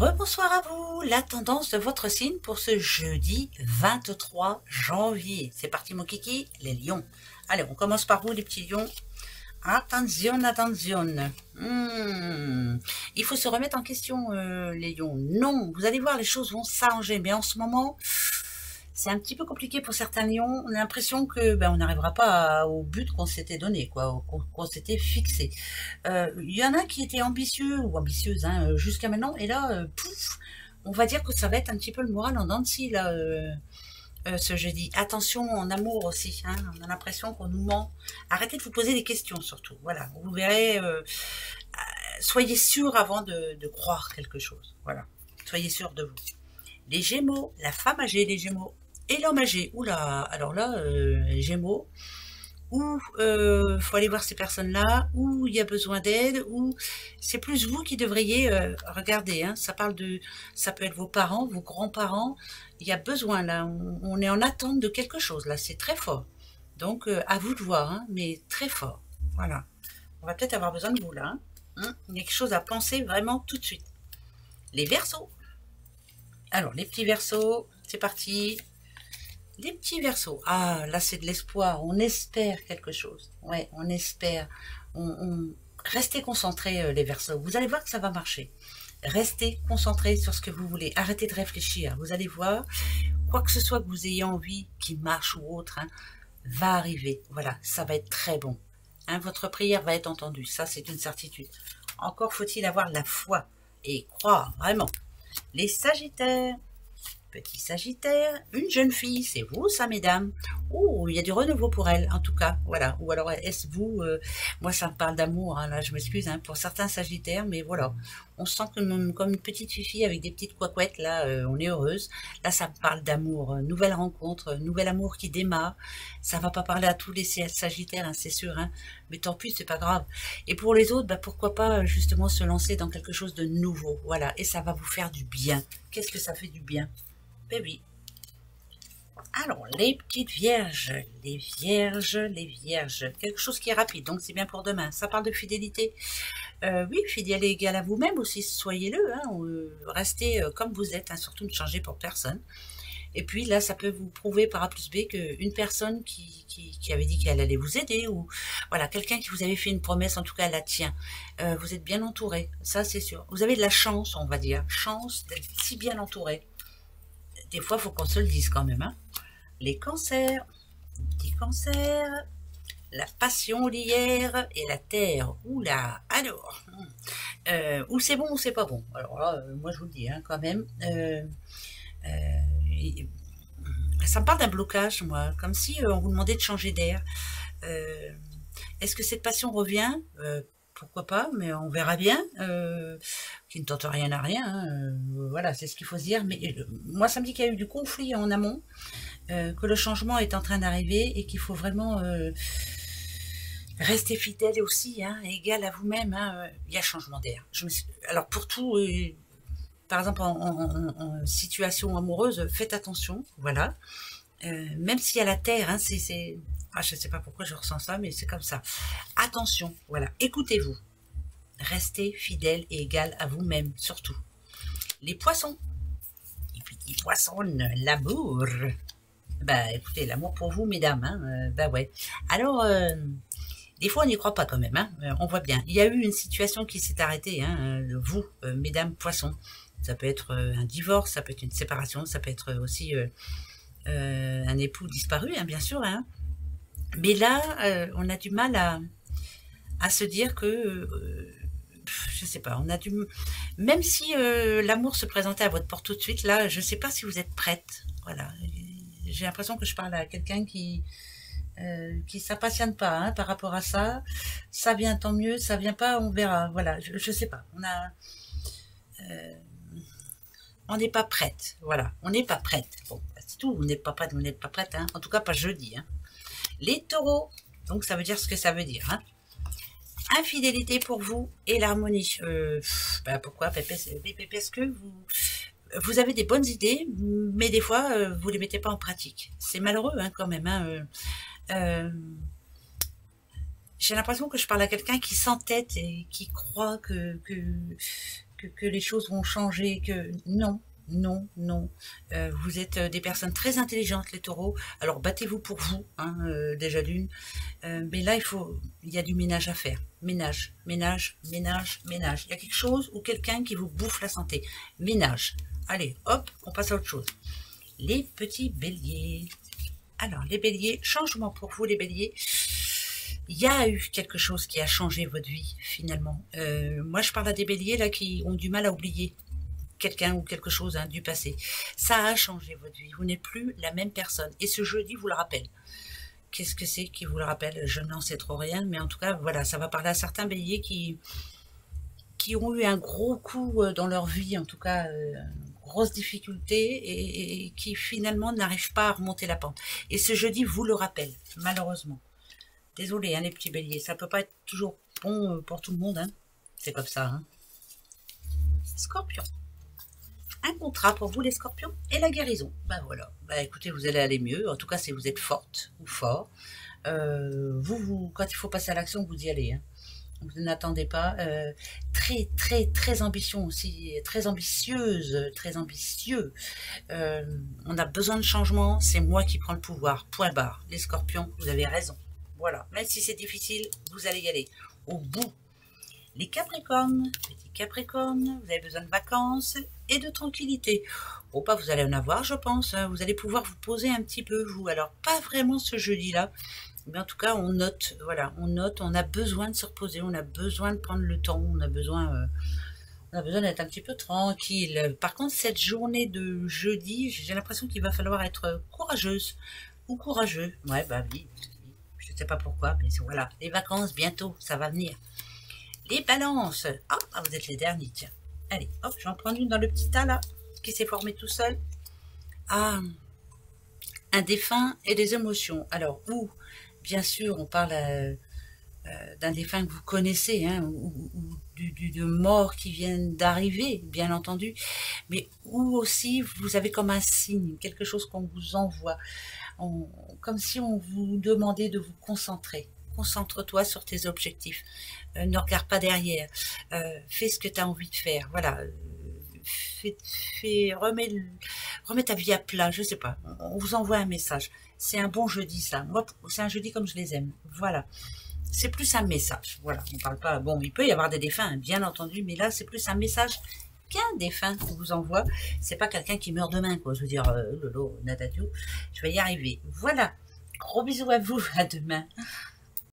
Rebonsoir à vous, la tendance de votre signe pour ce jeudi 23 janvier. C'est parti mon kiki, les lions. Allez, on commence par vous les petits lions. Attention, attention. Il faut se remettre en question les lions. Non, vous allez voir, les choses vont s'arranger. Mais en ce moment, c'est un petit peu compliqué pour certains lions. On a l'impression que on n'arrivera pas au but qu'on s'était donné, quoi, qu'on s'était fixé. Il y en a qui étaient ambitieux ou ambitieuses jusqu'à maintenant, et là, pouf, on va dire que ça va être un petit peu le moral en dents de scie, là, ce jeudi. Attention en amour aussi, on a l'impression qu'on nous ment. Arrêtez de vous poser des questions surtout. Voilà, vous verrez, soyez sûr avant de croire quelque chose. Voilà, soyez sûr de vous. Les Gémeaux, la femme âgée, les Gémeaux, et l'homme âgé. Oula, alors là, les Gémeaux, ou faut aller voir ces personnes-là, ou il y a besoin d'aide, ou c'est plus vous qui devriez regarder. Ça parle de, ça peut être vos parents, vos grands-parents. Il y a besoin là. On est en attente de quelque chose là. C'est très fort. Donc à vous de voir, mais très fort. Voilà. On va peut-être avoir besoin de vous là. Il y a quelque chose à penser vraiment tout de suite. Les Verseaux. Alors les petits Verseaux, c'est parti. Les petits Verseaux, ah là c'est de l'espoir, on espère quelque chose, ouais, on espère, restez concentrés les Verseaux, vous allez voir que ça va marcher, restez concentrés sur ce que vous voulez, arrêtez de réfléchir, vous allez voir, quoi que ce soit que vous ayez envie, qui marche ou autre, va arriver, voilà, ça va être très bon, votre prière va être entendue, ça c'est une certitude, encore faut-il avoir la foi et croire vraiment. Les Sagittaires, petit Sagittaire, une jeune fille, c'est vous ça mesdames. Oh, il y a du renouveau pour elle en tout cas, voilà. Ou alors est-ce vous, moi ça me parle d'amour, là je m'excuse pour certains Sagittaires, mais voilà. On se sent comme une petite fille avec des petites cououettes, là on est heureuse. Là ça me parle d'amour, nouvelle rencontre, nouvel amour qui démarre. Ça va pas parler à tous les Sagittaires, c'est sûr, mais tant pis, c'est pas grave. Et pour les autres, pourquoi pas justement se lancer dans quelque chose de nouveau, voilà. Et ça va vous faire du bien. Qu'est-ce que ça fait du bien? Ben oui. Alors, les petites vierges, les vierges, les vierges, quelque chose qui est rapide, donc c'est bien pour demain. Ça parle de fidélité. Oui, fidèle et égal à vous-même aussi, soyez-le, restez comme vous êtes, surtout ne changez pour personne. Et puis là, ça peut vous prouver par A plus B qu'une personne qui avait dit qu'elle allait vous aider, ou voilà, quelqu'un qui vous avait fait une promesse, en tout cas elle la tient. Vous êtes bien entouré, ça c'est sûr. Vous avez de la chance, on va dire, chance d'être si bien entouré. Des fois, il faut qu'on se le dise quand même. Les cancers, petits cancers, la passion, l'hier et la terre. Oula, alors, ou c'est bon ou c'est pas bon. Alors là, moi je vous le dis quand même. Ça me parle d'un blocage, moi, comme si on vous demandait de changer d'air. Est-ce que cette passion revient? Pourquoi pas, mais on verra bien, qui ne tente rien à rien, voilà, c'est ce qu'il faut se dire, mais moi ça me dit qu'il y a eu du conflit en amont, que le changement est en train d'arriver et qu'il faut vraiment rester fidèle aussi, égal à vous-même, il y a changement d'air. Alors pour tout, par exemple en situation amoureuse, faites attention, voilà, même s'il y a la terre, je ne sais pas pourquoi je ressens ça, mais c'est comme ça. Attention, voilà, écoutez-vous. Restez fidèle et égal à vous-même, surtout. Les poissons. Les petits poissons, l'amour. Écoutez, l'amour pour vous, mesdames, ouais. Alors, des fois, on n'y croit pas quand même, on voit bien. Il y a eu une situation qui s'est arrêtée, vous, mesdames poissons. Ça peut être un divorce, ça peut être une séparation, ça peut être aussi un époux disparu, bien sûr, mais là, on a du mal à se dire que, je sais pas, on a même si l'amour se présentait à votre porte tout de suite, là, je sais pas si vous êtes prête. Voilà, j'ai l'impression que je parle à quelqu'un qui s'impatiente pas par rapport à ça. Ça vient, tant mieux. Ça vient pas, on verra. Voilà, je sais pas. On n'est pas prête. Voilà, on n'est pas prête. Bon, c'est tout. Vous n'êtes pas prête, vous n'êtes pas prête. En tout cas, pas jeudi. Les taureaux, donc ça veut dire ce que ça veut dire. Infidélité pour vous et l'harmonie. Pourquoi? Parce que vous avez des bonnes idées, mais des fois, vous les mettez pas en pratique. C'est malheureux quand même. J'ai l'impression que je parle à quelqu'un qui s'entête et qui croit que que les choses vont changer, que non, non, non. Vous êtes des personnes très intelligentes, les taureaux. Alors battez-vous pour vous, hein, déjà d'une. Mais là, il y a du ménage à faire. Ménage, ménage, ménage, ménage. Il y a quelque chose ou quelqu'un qui vous bouffe la santé. Ménage. Allez, hop, on passe à autre chose. Les petits béliers. Alors, les béliers, changement pour vous, les béliers. Il y a eu quelque chose qui a changé votre vie, finalement. Moi, je parle à des béliers, là, qui ont du mal à oublier quelqu'un ou quelque chose, hein, du passé. Ça a changé votre vie. Vous n'êtes plus la même personne. Et ce jeudi vous le rappelle. Qu'est-ce que c'est qui vous le rappelle? Je n'en sais trop rien, mais en tout cas, voilà, ça va parler à certains béliers qui ont eu un gros coup dans leur vie, en tout cas, grosse difficulté, et qui finalement n'arrivent pas à remonter la pente. Et ce jeudi vous le rappelle, malheureusement. Désolé, hein, les petits béliers, ça peut pas être toujours bon pour tout le monde, hein. C'est comme ça, hein. Scorpion. Un contrat pour vous, les scorpions, et la guérison. Ben voilà, ben écoutez, vous allez aller mieux, en tout cas si vous êtes forte ou fort. Quand il faut passer à l'action, vous y allez, hein. Vous n'attendez pas. Très, très, très ambition aussi, très ambitieuse, très ambitieux. On a besoin de changement, c'est moi qui prends le pouvoir, point barre. Les scorpions, vous avez raison. Voilà, même si c'est difficile, vous allez y aller, au bout. Les capricornes, petits capricornes, vous avez besoin de vacances et de tranquillité. Bon, pas vous allez en avoir, je pense, hein. Vous allez pouvoir vous poser un petit peu, vous. Alors, pas vraiment ce jeudi-là, mais en tout cas, on note, voilà, on note, on a besoin de se reposer, on a besoin de prendre le temps, on a besoin d'être un petit peu tranquille. Par contre, cette journée de jeudi, j'ai l'impression qu'il va falloir être courageuse ou courageux. Ouais, bah oui, je ne sais pas pourquoi, mais voilà, les vacances, bientôt, ça va venir. Les balances. Ah, vous êtes les derniers, tiens. Allez, hop, je vais en prendre une dans le petit tas, là, qui s'est formé tout seul. Ah, un défunt et des émotions. Alors, bien sûr, on parle d'un défunt que vous connaissez, hein, ou de morts qui viennent d'arriver, bien entendu, mais où aussi vous avez comme un signe, quelque chose qu'on vous envoie, comme si on vous demandait de vous concentrer. Concentre-toi sur tes objectifs, ne regarde pas derrière, fais ce que tu as envie de faire, voilà, remets ta vie à plat, je sais pas, on vous envoie un message. C'est un bon jeudi, ça. Moi, c'est un jeudi comme je les aime, voilà. C'est plus un message, voilà, on parle pas, bon, il peut y avoir des défunts, bien entendu, mais là, c'est plus un message qu'un défunt qu'on vous envoie, c'est pas quelqu'un qui meurt demain, quoi, je veux dire, lolo, natatiou, je vais y arriver, voilà, gros bisous à vous, à demain.